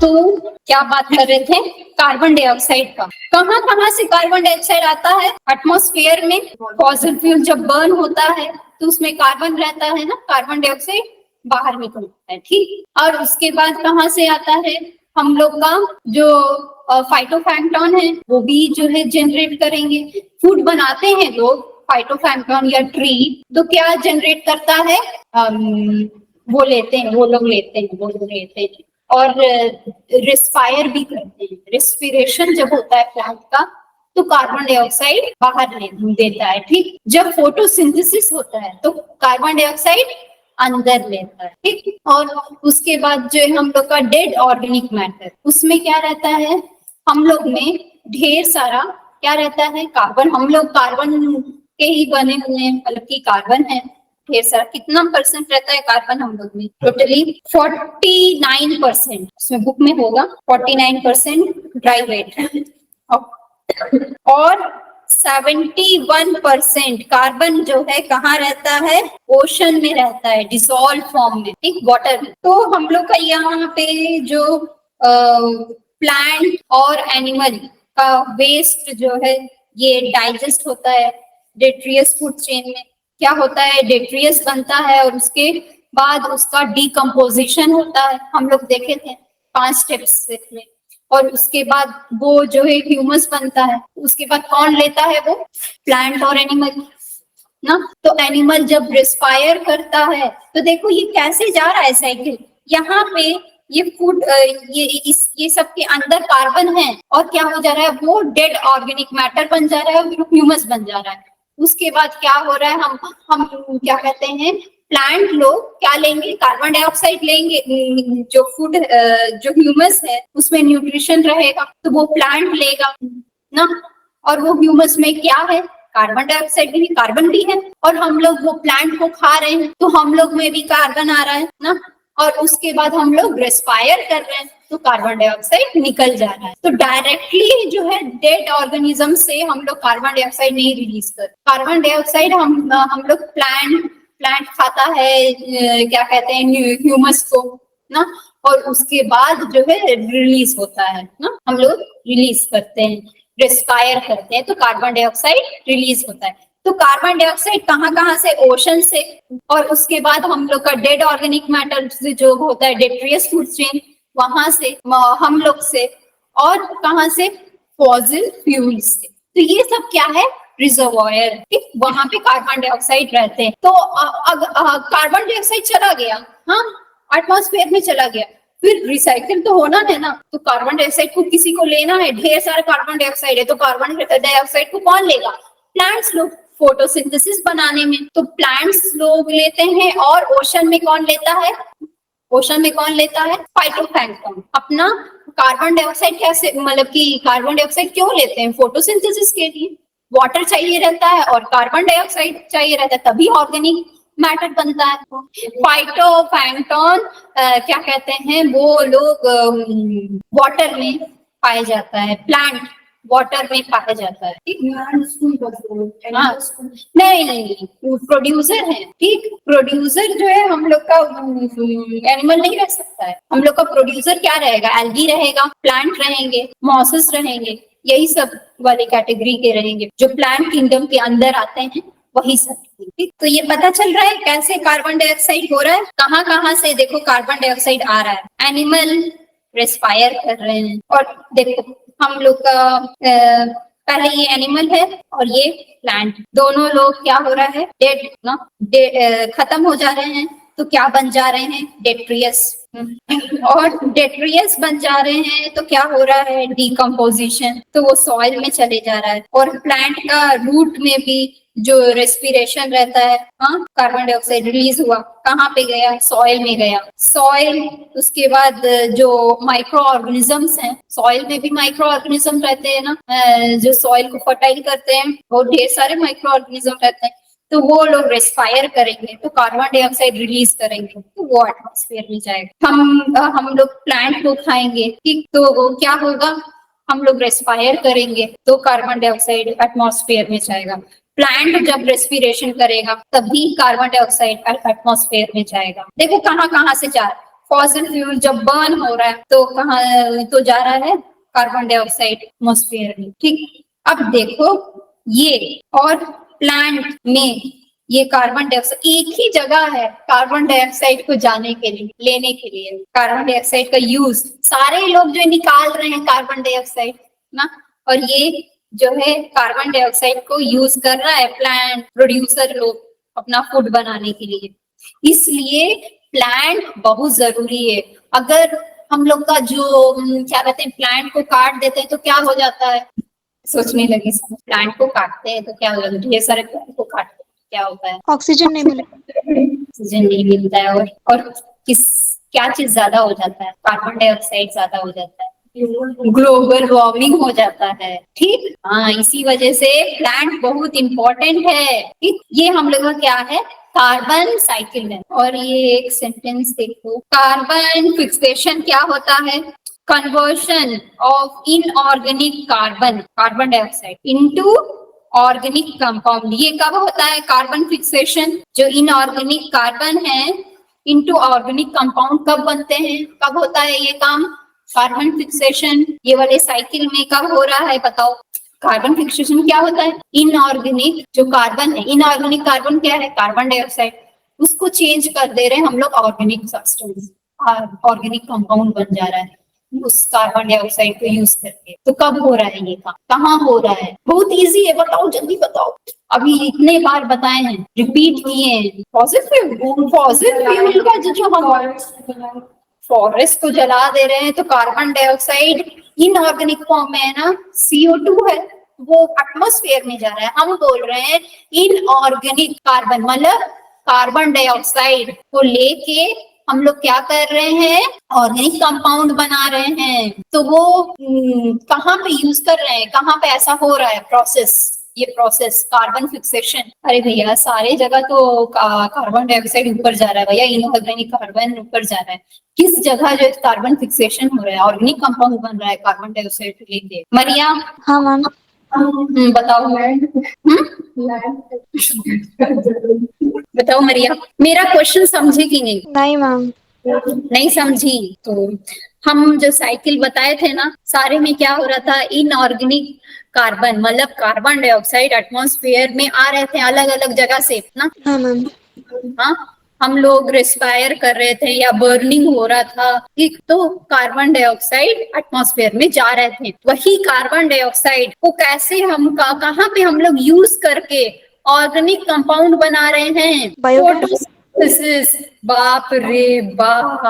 तो क्या बात कर रहे थे, कार्बन डाइऑक्साइड का। कहाँ कहाँ से कार्बन डाइऑक्साइड आता है एटमॉस्फेयर में। फॉसिल फ्यूल जब बर्न होता है तो उसमें कार्बन रहता है ना, कार्बन डाइऑक्साइड बाहर निकलता है, ठीक। और उसके बाद कहाँ से आता है, हम लोग का जो फाइटोप्लैंक्टन है वो भी जो है जनरेट करेंगे। फूड बनाते हैं लोग, फाइटोप्लैंक्टन या ट्री, तो क्या जनरेट करता है, वो लेते हैं, वो लोग लेते हैं और रिस्पायर भी करते हैं। रिस्पिरेशन जब होता है प्लांट का तो कार्बन डाइऑक्साइड बाहर देता है, ठीक। जब फोटोसिंथेसिस होता है तो कार्बन डाइऑक्साइड अंदर लेता है, ठीक। और उसके बाद जो है हम लोग का डेड ऑर्गेनिक मैटर, उसमें क्या रहता है, हम लोग में ढेर सारा क्या रहता है, कार्बन। हम लोग कार्बन के ही बने हुए हैं, बल्कि कार्बन है ढेर सारा। कितना परसेंट रहता है कार्बन हम लोग में? टोटली 49%। उसमें बुक में होगा 49% ड्राई वेट और 71% कार्बन जो है कहाँ रहता है, ओशन में रहता है, डिसॉल्व फॉर्म में, ठीक, वाटर में। तो हम लोग का यहाँ पे जो प्लांट और एनिमल का वेस्ट जो है ये डाइजेस्ट होता है डेट्रियस फूड चेन में। क्या होता है, डेट्रियस बनता है और उसके बाद उसका डिकम्पोजिशन होता है। हम लोग देखे थे 5 स्टेप्स में। और उसके बाद वो जो है ह्यूमस बनता है। उसके बाद कौन लेता है वो, प्लांट और एनिमल ना। तो एनिमल जब रेस्पायर करता है तो देखो ये कैसे जा रहा है साइकिल। यहाँ पे ये फूड ये सब के अंदर कार्बन है और क्या हो जा रहा है, वो डेड ऑर्गेनिक मैटर बन जा रहा है और ह्यूमस बन जा रहा है। उसके बाद क्या हो रहा है, हम क्या कहते हैं, प्लांट लोग क्या लेंगे, कार्बन डाइऑक्साइड लेंगे। जो फूड जो ह्यूमस है उसमें न्यूट्रिशन रहेगा तो वो प्लांट लेगा ना। और वो ह्यूमस में क्या है, कार्बन डाइऑक्साइड भी, कार्बन भी है। और हम लोग वो प्लांट को खा रहे हैं तो हम लोग में भी कार्बन आ रहा है ना। और उसके बाद हम लोग रेस्पायर कर रहे हैं तो कार्बन डाइऑक्साइड निकल जा रहा है। तो डायरेक्टली जो है डेड ऑर्गेनिज्म से हम लोग कार्बन डाइऑक्साइड नहीं रिलीज कर। कार्बन डाइऑक्साइड हम लोग प्लांट खाता है, क्या कहते हैं, ह्यूमस को ना। और उसके बाद जो है रिलीज होता है ना, हम लोग रिलीज करते हैं, रेस्पायर करते हैं तो कार्बन डाइऑक्साइड रिलीज होता है। तो कार्बन डाइऑक्साइड कहाँ से, ओशन से। और उसके बाद हम लोग का डेड ऑर्गेनिक मैटर जो होता है डेट्रियस फूड चेन, वहां से, हम लोग से, और कहाँ से, फॉसिल फ्यूल से। तो ये सब क्या है, रिजर्वायर, ठीक। वहां पे कार्बन डाइऑक्साइड रहते हैं। तो कार्बन डाइऑक्साइड चला गया, हाँ, एटमॉस्फेयर में चला गया, फिर रिसाइकिल तो होना है ना। तो कार्बन डाइऑक्साइड को किसी को लेना है, ढेर सारा कार्बन डाइऑक्साइड है तो कार्बन डाइऑक्साइड को कौन लेगा, प्लांट्स लोग, फोटोसिंथेसिस बनाने में। तो प्लांट्स लोग लेते हैं। और ओशन में कौन लेता है, ओशन में कौन लेता है, फाइटोप्लैंक्टन। अपना कार्बन डाइऑक्साइड कैसे, मतलब कि कार्बन डाइऑक्साइड क्यों लेते हैं, फोटोसिंथेसिस के लिए। वाटर चाहिए रहता है और कार्बन डाइऑक्साइड चाहिए रहता है, तभी ऑर्गेनिक मैटर बनता है। फाइटोप्लैंक्टन क्या कहते हैं, वो लोग वाटर में पाया जाता है, प्लांट वाटर में पाया जाता है, ठीक। हाँ, नहीं, प्रोड्यूसर है, ठीक। प्रोड्यूसर जो है हम लोग का एनिमल नहीं रह सकता है। हम लोग का प्रोड्यूसर क्या रहेगा, एल्गी रहेगा, प्लांट रहेंगे, मॉसेस रहेंगे, यही सब वाली कैटेगरी के रहेंगे जो प्लांट किंगडम के अंदर आते हैं, वही सब, ठीक। तो ये पता चल रहा है कैसे कार्बन डाइऑक्साइड हो रहा है, कहाँ से देखो कार्बन डाइऑक्साइड आ रहा है। एनिमल रेस्पायर कर रहे हैं और देखो हम लोग का पहले ये एनिमल है और ये प्लांट, दोनों लोग क्या हो रहा है, डेड ना, खत्म हो जा रहे हैं। तो क्या बन जा रहे हैं, डेट्रियस। और डेट्रियस बन जा रहे हैं तो क्या हो रहा है, डिकम्पोजिशन, तो वो सॉइल में चले जा रहा है। और प्लांट का रूट में भी जो रेस्पिरेशन रहता है, हाँ, कार्बन डाइऑक्साइड रिलीज हुआ, कहाँ पे गया, सॉइल में गया। सॉइल, उसके बाद जो माइक्रो ऑर्गेनिजम्स हैं, सॉइल में भी माइक्रो ऑर्गेनिज्म रहते हैं ना, जो सॉइल को फर्टाइल करते हैं, वो ढेर सारे माइक्रो ऑर्गेनिज्म रहते हैं। तो वो लोग रेस्पायर करेंगे तो कार्बन डाइऑक्साइड रिलीज करेंगे तो वो एटमॉस्फेयर में जाएगा। हम लोग प्लांट को खाएंगे, ठीक, तो वो क्या होगा, हम लोग रेस्पायर करेंगे तो कार्बन डाइऑक्साइड एटमॉस्फेयर में जाएगा। प्लांट जब रेस्पिरेशन करेगा तभी कार्बन डाइऑक्साइड एटमॉस्फेयर में जाएगा। देखो कहाँ से जा रहा है, फॉसिल फ्यूल जब बर्न हो रहा है तो कहाँ तो जा रहा है, कार्बन डाइऑक्साइड एटमॉस्फेयर में। ठीक, अब देखो ये और प्लांट में ये कार्बन डाइऑक्साइड एक ही जगह है कार्बन डाइऑक्साइड को जाने के लिए, लेने के लिए कार्बन डाइऑक्साइड का यूज सारे लोग जो निकाल रहे हैं कार्बन डाइऑक्साइड ना, और ये जो है कार्बन डाइऑक्साइड को यूज कर रहा है प्लांट प्रोड्यूसर लोग अपना फूड बनाने के लिए। इसलिए प्लांट बहुत जरूरी है। अगर हम लोग का जो क्या कहते हैं प्लांट को काट देते हैं तो क्या हो जाता है, सोचने लगी प्लांट को काटते हैं तो क्या हो जाता है, ढेर सारे प्लांट को काटते हैं क्या होता है, ऑक्सीजन नहीं मिलेगा, ऑक्सीजन नहीं मिलता है और किस क्या चीज ज्यादा हो जाता है, कार्बन डाइऑक्साइड ज्यादा हो जाता है, ग्लोबल वार्मिंग हो जाता है। ठीक, हाँ, इसी वजह से प्लांट बहुत इंपॉर्टेंट है। ठीक, ये हम लोग का क्या है, कार्बन साइकिल है। और ये एक सेंटेंस देखो, कार्बन फिक्सेशन क्या होता है, conversion of inorganic carbon carbon dioxide into organic compound. ये कब होता है कार्बन फिक्सेशन, जो इनऑर्गेनिक कार्बन है इनटू ऑर्गेनिक कंपाउंड कब बनते हैं, कब होता है ये काम, कार्बन फिक्सेशन ये वाले साइकिल में कब हो रहा है बताओ। कार्बन फिक्सेशन क्या होता है, इनऑर्गेनिक जो कार्बन है, इनऑर्गेनिक कार्बन क्या है, कार्बन डाइऑक्साइड, उसको चेंज कर दे रहे हैं हम लोग ऑर्गेनिक सब्सटेंस, ऑर्गेनिक कंपाउंड बन जा रहा है उस कार्बन डाइऑक्साइड को यूज करके। तो कब हो रहा है ये काम, कहाँ हो रहा है, बहुत इजी है, बताओ जल्दी बताओ। अभी इतने बार बताए हैं, रिपीट किए हैं। पॉजिटिव फ्यूल का जो हम फॉरेस्ट को जला दे रहे हैं तो कार्बन डाइऑक्साइड इनऑर्गेनिक फॉर्म में है ना, CO2 है, वो एटमॉस्फेयर में जा रहा है। हम बोल रहे हैं इनऑर्गेनिक कार्बन, मतलब कार्बन डाइऑक्साइड को लेके हम लोग क्या कर रहे हैं, ऑर्गेनिक कंपाउंड बना रहे हैं। तो वो कहाँ पे यूज कर रहे हैं, कहाँ पे ऐसा हो रहा है प्रोसेस, ये प्रोसेस कार्बन फिक्सेशन। अरे भैया सारे जगह तो कार्बन डाइऑक्साइड ऊपर जा रहा है भैया, इनऑर्गेनिक कार्बन ऊपर जा रहा है। किस जगह जो कार्बन फिक्सेशन हो रहा है, ऑर्गेनिक कंपाउंड बन रहा है कार्बन डाइऑक्साइड को लेके। मरिया, हाँ मैम, बताओ। बताओ मरिया, मेरा क्वेश्चन समझे कि नहीं? नहीं मैम, नहीं समझी तो हम जो साइकिल बताए थे ना, सारे में क्या हो रहा था, इनऑर्गेनिक कार्बन मतलब कार्बन डाइऑक्साइड एटमॉस्फेयर में आ रहे थे अलग अलग जगह से ना। हाँ मैम, हाँ, हम लोग रेस्पायर कर रहे थे या बर्निंग हो रहा था, ठीक, तो कार्बन डाइऑक्साइड एटमॉस्फेयर में जा रहे थे। वही कार्बन डाइऑक्साइड को कैसे हम कहाँ पे हम लोग यूज करके ऑर्गेनिक कंपाउंड बना रहे हैं, फोटोसिंथेसिस। बाप रे बाप,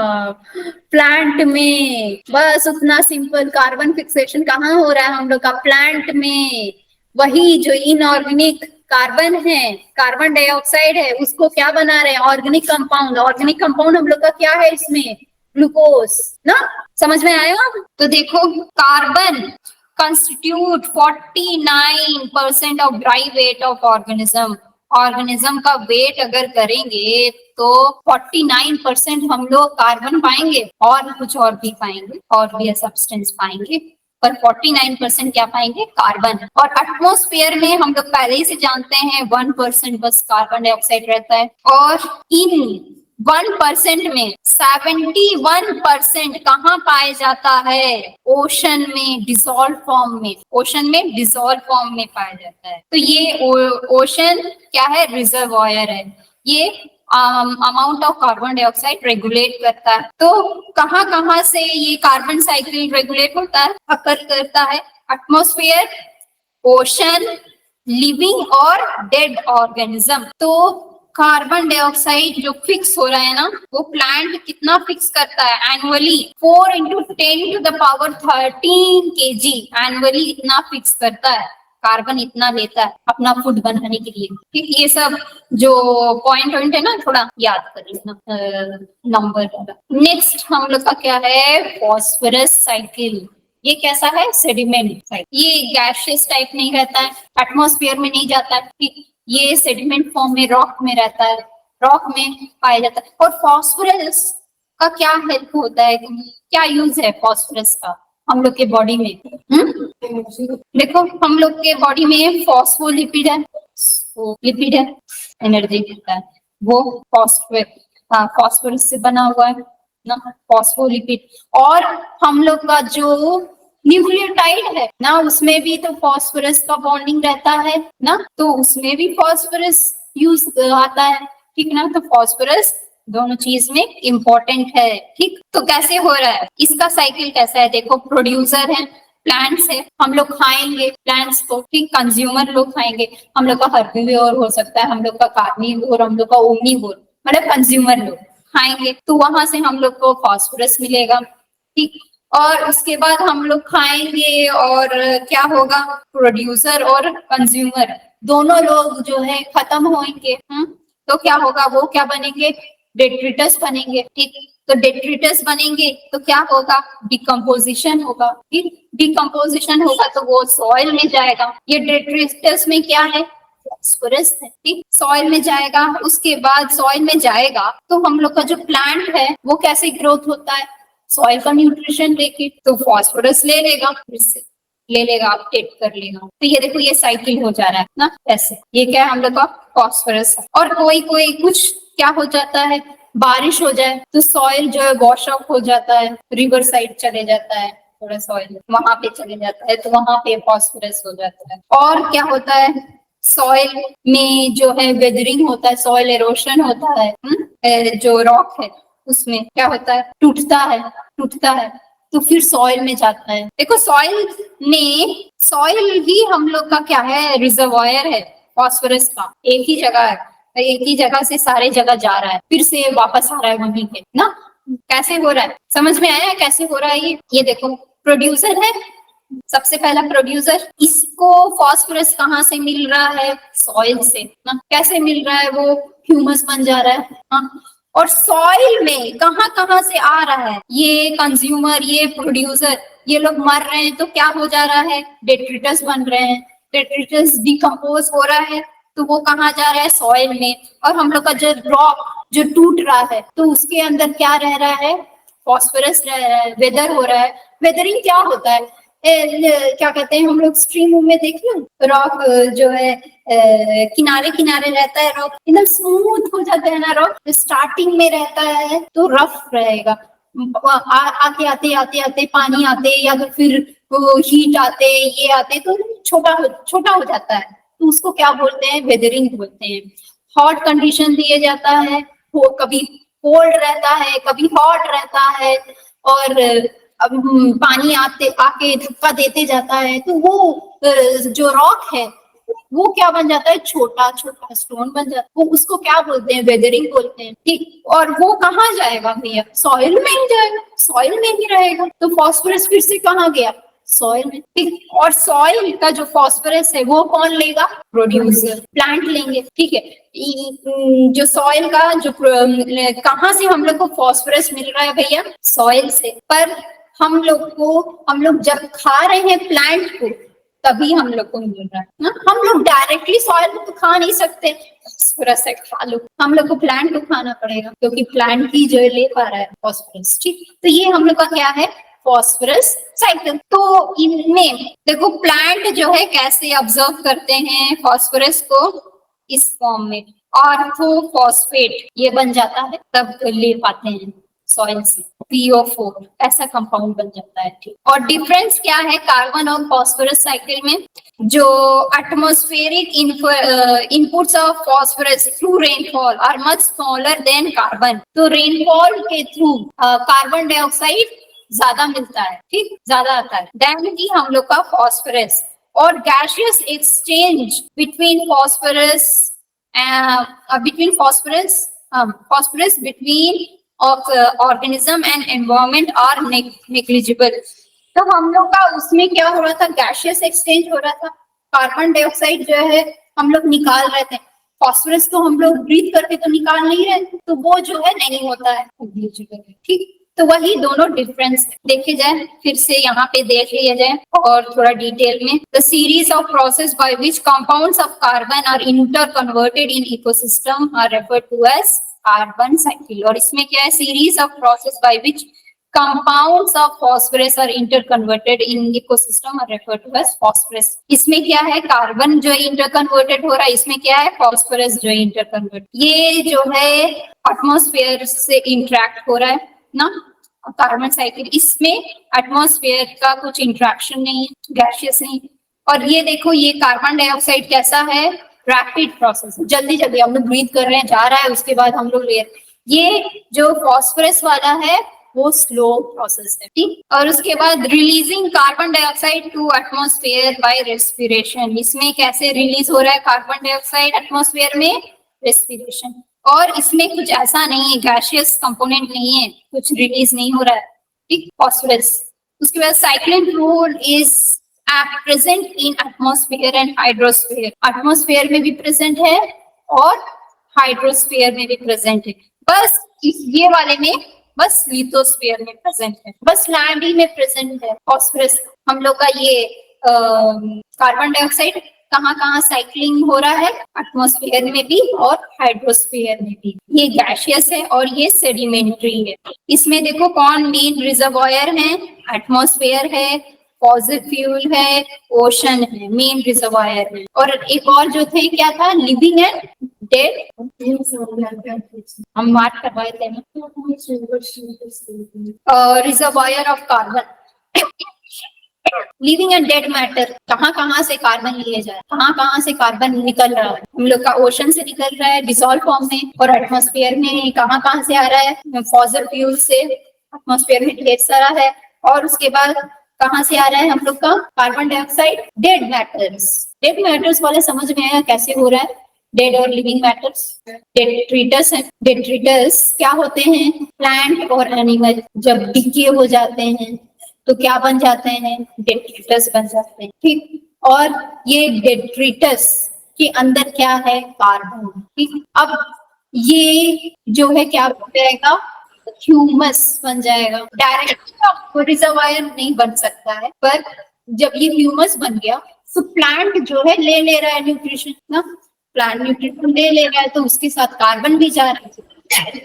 प्लांट में, बस उतना सिंपल। कार्बन फिक्सेशन कहाँ हो रहा है हम लोग का, प्लांट में। वही जो इनऑर्गेनिक कार्बन है, कार्बन डाइऑक्साइड है, उसको क्या बना रहे हैं, ऑर्गेनिक कंपाउंड। ऑर्गेनिक कंपाउंड हम लोग का क्या है इसमें, ग्लूकोज ना। समझ में आया? तो देखो, carbon constitute 49% of dry weight of organism. Organism का वेट अगर करेंगे तो 49% हम लोग कार्बन पाएंगे, और कुछ और भी पाएंगे, और भी सब्सटेंस पाएंगे, पर 49% क्या पाएंगे, कार्बन। और एटमॉस्फेयर में हम लोग पहले ही से जानते हैं 1% बस कार्बन डाइऑक्साइड रहता है। और इन 1% में 71% कहाँ पाया जाता है, ओशन में, डिसॉल्व फॉर्म में। ओशन में डिसॉल्व फॉर्म में पाया जाता है। तो ये ओशन क्या है, रिजर्वॉयर है। ये amount of carbon dioxide regulate करता है। तो कहाँ कहाँ से ये कार्बन साइकिल रेगुलेट होता है, अकर करता है, एटमॉस्फेयर, ओशन, लिविंग और डेड ऑर्गेनिज्म। तो कार्बन डाइऑक्साइड जो फिक्स हो रहा है ना, वो प्लांट कितना फिक्स करता है एनुअली, 4 × 10⁻13 kg एनुअली इतना फिक्स करता है, कार्बन इतना लेता है अपना फूड बनाने के लिए। ठीक, ये सब जो पॉइंट है ना, थोड़ा याद कर लेना नंबर। नेक्स्ट हम लोग का क्या है, फॉस्फोरस साइकिल। ये कैसा है, सेडिमेंट साइकिल। ये गैसियस टाइप नहीं रहता है, एटमॉस्फेयर में नहीं जाता है, ये सेडिमेंट फॉर्म में रॉक में रहता है, रॉक में पाया जाता है। और फॉस्फोरस का क्या हेल्प होता है, क्या यूज है फॉस्फोरस का हम लोग के बॉडी में? देखो, हम लोग के बॉडी में फॉस्फोलिपिड है, लिपिड है, एनर्जी देता है, वो फॉस्फोरस से बना हुआ है। ना, फॉस्फोलिपिड। और हम लोग का जो न्यूक्लियोटाइड है ना, उसमें भी तो फॉस्फोरस का बॉन्डिंग रहता है ना, तो उसमें भी फॉस्फोरस यूज आता है, ठीक ना। तो फॉस्फोरस दोनों चीज में इम्पोर्टेंट है, ठीक। तो कैसे हो रहा है इसका साइकिल, कैसा है देखो। प्रोड्यूसर है, प्लांट्स है, हम लोग खाएंगे प्लांट्स को, ठीक। कंज्यूमर लोग खाएंगे, हम लोग का हर्बीवोर हो सकता है, हम लोग का कार्निवोर, हम लोग का ओमनीवोर, मतलब कंज्यूमर लोग खाएंगे, तो वहां से हम लोग को फॉस्फोरस मिलेगा, ठीक। और उसके बाद हम लोग खाएंगे और क्या होगा, प्रोड्यूसर और कंज्यूमर दोनों लोग जो है खत्म होंगे, तो क्या होगा, वो क्या बनेंगे, डेट्रिटस बनेंगे, ठीक। तो डेट्रिटस बनेंगे तो क्या होगा, डिकम्पोजिशन होगा, ठीक। डिकम्पोजिशन होगा तो वो सॉइल में जाएगा। ये डेट्रिटस में क्या है, फॉस्फोरस है, ठीक। सॉइल में जाएगा, उसके बाद सॉइल में जाएगा तो हम लोग का जो प्लांट है वो कैसे ग्रोथ होता है, सॉइल का न्यूट्रिशन लेके, तो फॉस्फोरस ले लेगा, फिर से ले लेगा, अपडेट कर लेगा। तो ये देखो, ये साइकिल हो जा रहा है ना, ऐसे। ये क्या है, हम लोग का फॉस्फोरस है। और कोई कोई कुछ क्या हो जाता है, बारिश हो जाए तो सॉइल जो है वॉश आउट हो जाता है, रिवर साइड चले जाता है, थोड़ा सॉइल वहां पे चले जाता है, तो वहां पे फॉस्फोरस हो जाता है। और क्या होता है, सॉइल में जो है वेदरिंग होता है, सॉइल एरोशन होता है, जो रॉक है उसमें क्या होता है, टूटता है, तो फिर सॉइल में जाता है। देखो, सॉइल ही हम लोग का क्या है, रिजर्वायर है फॉस्फोरस का। एक ही जगह है, एक ही जगह से सारे जगह जा रहा है, फिर से वापस आ रहा है वहीं पे ना। कैसे हो रहा है, समझ में आया है कैसे हो रहा है ये देखो, प्रोड्यूसर है, सबसे पहला प्रोड्यूसर, इसको फॉस्फोरस कहाँ से मिल रहा है, सॉइल से ना। कैसे मिल रहा है, वो ह्यूमस बन जा रहा है, हाँ। और सॉइल में कहाँ कहाँ से आ रहा है, ये कंज्यूमर, ये प्रोड्यूसर, ये लोग मर रहे हैं तो क्या हो जा रहा है, डेट्रिटस बन रहे हैं, डेट्रिटस डिकम्पोज हो रहा है, तो वो कहाँ जा रहा है, सॉइल में। और हम लोग का जो रॉक जो टूट रहा है तो उसके अंदर क्या रह रहा है, फॉस्फोरस रह रहा है, वेदर हो रहा है। वेदरिंग क्या होता है, क्या कहते हैं हम लोग, स्ट्रीम में देखिए, रॉक जो है किनारे किनारे रहता है, रॉक एकदम स्मूथ हो जाता है ना, रॉक स्टार्टिंग में रहता है तो रफ रहेगा, आते आते आते आते पानी आते या तो फिर वो हीट आते, ये आते तो छोटा हो जाता है, तो उसको क्या बोलते हैं, वेदरिंग बोलते हैं। हॉट कंडीशन दिए जाता है, वो कभी कोल्ड रहता है, कभी हॉट रहता है, और अब पानी आके धक्का देते जाता है, तो वो जो रॉक है वो क्या बन जाता है, छोटा छोटा स्टोन बन जाता है, वो उसको क्या बोलते हैं, वेदरिंग बोलते हैं, ठीक। और वो कहाँ जाएगा भैया, सॉइल में ही जाएगा, सॉइल में ही रहेगा। तो फॉस्फोरस फिर से कहाँ गया, सॉइल में, ठीक। और सॉइल का जो फॉस्फोरस है वो कौन लेगा, प्रोड्यूसर, प्लांट लेंगे, ठीक है। जो सॉइल का जो कहाँ से हम लोग को फॉस्फोरस मिल रहा है भैया, सॉइल से। पर हम लोग जब खा रहे हैं प्लांट को तभी हम लोग को मिल रहा है ना। हम लोग डायरेक्टली सॉइल को तो खा नहीं सकते, फॉस्फोरस है खा लो, हम लोग को प्लांट को खाना पड़ेगा क्योंकि प्लांट ही जो ले पा रहा है फॉस्फोरस, ठीक। तो ये हम लोग का क्या है, फॉस्फोरस साइकिल। तो इनमें देखो, प्लांट जो है कैसे ऑब्जर्व करते हैं फॉस्फोरस को, इस फॉर्म में ऑर्थोफॉस्फेट ये बन जाता है, तब ले पाते हैं सॉइल से, PO4 ऐसा कंपाउंड बन जाता है, ठीक। और डिफरेंस क्या है कार्बन और फॉस्फोरस साइकिल में, जो atmospheric inputs of phosphorus through rainfall are much smaller than carbon. तो रेनफॉल के थ्रू कार्बन डाइऑक्साइड ज्यादा मिलता है, ठीक, ज्यादा आता है देन की हम लोग का फॉस्फोरस। और gaseous exchange between phosphorus between of organism and environment are negligible। तो हम लोग का उसमें क्या हो रहा था, गैसियस एक्सचेंज हो रहा था, कार्बन डाइऑक्साइड जो है हम लोग निकाल रहे थे, फॉस्फोरस तो हम लोग ब्रीथ करके तो निकाल नहीं रहे, तो वो जो है नहीं होता है, ठीक। तो वही दोनों डिफरेंस देखे जाए, फिर से यहाँ पे देख लिया जाए और थोड़ा डिटेल में। The series of process by which compounds of carbon are interconverted in ecosystem are referred to as carbon cycle. और इसमें क्या है, series of process by which compounds of phosphorus are interconverted in ecosystem are referred to as phosphorus. इसमें क्या है, carbon जो inter converted हो रहा है, इसमें क्या है, फॉस्फोरस जो इंटर कन्वर्ट, ये जो है एटमॉस्फेयर से इंटरेक्ट हो रहा है, ना, कार्बन साइकिल, इसमें एटमॉस्फेयर का कुछ इंट्रैक्शन नहीं है, गैसियस नहीं। और ये देखो, ये कार्बन डाइऑक्साइड कैसा है, रैपिड प्रोसेस, जल्दी जल्दी हम लोग ब्रीथ कर रहे हैं, जा रहा है, उसके बाद हम लोग ले। ये जो फॉस्फोरस वाला है वो स्लो प्रोसेस है, ठीक। और उसके बाद releasing carbon dioxide to atmosphere by respiration, इसमें कैसे रिलीज हो रहा है कार्बन डाइऑक्साइड एटमॉस्फेयर में, रेस्पिरेशन। और इसमें कुछ ऐसा नहीं है, गैसियस कंपोनेंट नहीं है, कुछ रिलीज नहीं हो रहा है, ठीक, फॉस्फोरस। उसके बाद cyclic rule is present in atmosphere and hydrosphere, atmosphere में भी प्रेजेंट है और हाइड्रोस्फेयर में भी प्रेजेंट है, बस ये वाले में बस लिथोस्फेयर में प्रेजेंट है, बस लैंड ही में प्रेजेंट है फॉस्फोरस। हम लोग का ये कार्बन डाइऑक्साइड कहाँ कहाँ साइक्लिंग हो रहा है, एटमॉस्फेयर में भी और हाइड्रोस्फेयर में भी। ये गैसियस है और ये सेडिमेंट्री है। इसमें देखो कौन मेन रिजर्वॉयर है, एटमॉस्फेयर है, फॉसिल फ्यूल है, ओशन है, मेन रिजर्वॉयर है। और एक और जो थे क्या था, लिविंग एंड डेड, हम मार्क करवाए थे ना, reservoir of carbon. Living and dead matter, कहाँ कहाँ से कार्बन लिए जाए, कहाँ कहाँ से कार्बन निकल रहा है, हम लोग का ओशन से निकल रहा है डिसॉल्व फॉर्म में, और एटमॉस्फेयर में कहाँ कहाँ से आ रहा है, फॉसिल फ्यूल से एटमॉस्फेयर में ढेर सारा है। और उसके बाद कहाँ से आ रहा है हम लोग का carbon dioxide, dead matters. Dead matters वाले समझ में आया कैसे हो रहा है, डेड और लिविंग मैटर्स। डेट्रिटस है, डेट्रिटस क्या होते हैं, प्लांट और एनिमल जब डिके हो जाते हैं तो क्या बन जाते हैं, डेट्रिटस बन जाते हैं, ठीक। और ये डेट्रिटस के अंदर क्या है, कार्बन, ठीक। अब ये जो है क्या बन जाएगा, ह्यूमस बन जाएगा। डायरेक्ट रिजर्वायर नहीं बन सकता है, पर जब ये ह्यूमस बन गया तो प्लांट जो है ले रहा है न्यूट्रिशन ना, प्लांट न्यूट्रिशन ले रहा है तो उसके साथ कार्बन भी जा रहा है।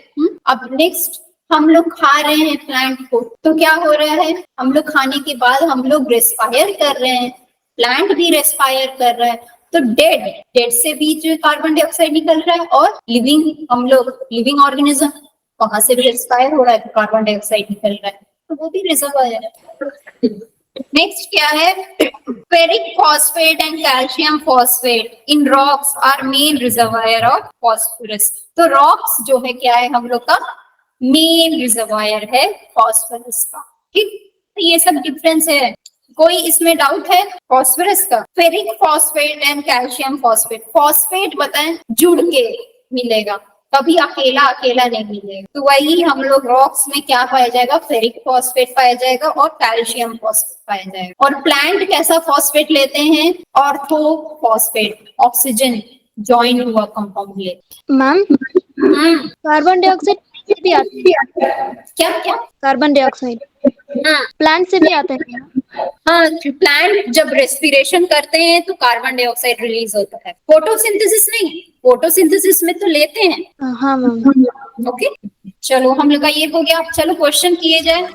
अब नेक्स्ट हम लोग खा रहे हैं प्लांट को, तो क्या हो रहा है, हम लोग खाने के बाद हम लोग रेस्पायर कर रहे हैं, प्लांट भी रेस्पायर कर रहा है, तो डेड से भी जो कार्बन डाइऑक्साइड निकल रहा है, और लिविंग, हम लोग लिविंग ऑर्गेनिज्म वहां से भी रेस्पायर हो रहा है तो कार्बन डाइऑक्साइड निकल रहा है, तो वो भी रिजर्वायर है। नेक्स्ट क्या है, ferric phosphate and calcium phosphate in rocks are main reservoir of phosphorus. तो रॉक्स जो है क्या है, हम लोग का मेन रिजर्वायर है फॉस्फोरस का, ठीक। तो ये सब डिफरेंस है, कोई इसमें डाउट है फॉस्फोरस का। Ferric phosphate and calcium phosphate, phosphate बताएं जुड़ के मिलेगा, कभी अकेला अकेला नहीं मिलेगा, तो वही हम लोग रॉक्स में क्या पाया जाएगा, फेरिक फॉस्फेट पाया जाएगा और कैल्शियम फॉस्फेट पाया जाएगा। और प्लांट कैसा फॉस्फेट लेते हैं, ऑर्थो फॉस्फेट, ऑक्सीजन ज्वाइन हुआ कंपाउंड ले। मैम कार्बन डाइऑक्साइड से भी आते हैं, क्या क्या, कार्बन डाइऑक्साइड प्लांट से भी आते हैं। हाँ, प्लांट जब रेस्पिरेशन करते हैं तो कार्बन डाइऑक्साइड रिलीज होता है, फोटोसिंथेसिस नहीं, फोटोसिंथेसिस में तो लेते हैं। हाँ मैम। ओके, चलो हम लोग का ये हो गया, चलो क्वेश्चन किए जाए।